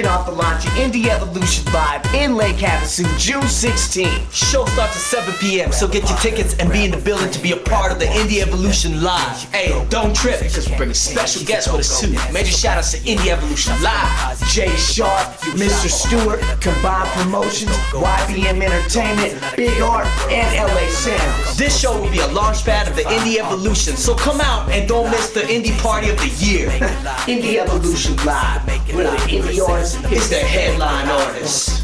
kicking off the launch of Indie Evolution Live in Lake Havasu, June 16th. Show starts at 7 p.m., so get your tickets and be in the building to be a part of the Indie Evolution Live. Hey, don't trip, because we're bringing special guests with us too. Major shout-outs to Indie Evolution Live. Jay Sharp, Mr. Stewart, Combined Promotions, YBM Entertainment, Big Art, and LA Sounds. This show will be a launchpad of the Indie Evolution, so come out and don't miss the Indie Party of the Year. Indie Evolution Live, where the indie artist is the headline artist.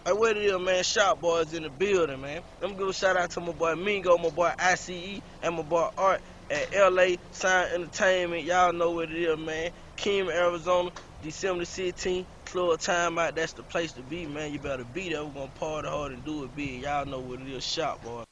Hey, what it is, man? Shop Boys in the building, man. Let me give a shout out to my boy Mingo, my boy ICE, and my boy Art at LA Sound Entertainment. Y'all know what it is, man. Kim, Arizona, December 16th. Club Time Out. That's the place to be, man. You better be there. We're gonna party hard and do it big. Y'all know what it is. Shop, boy.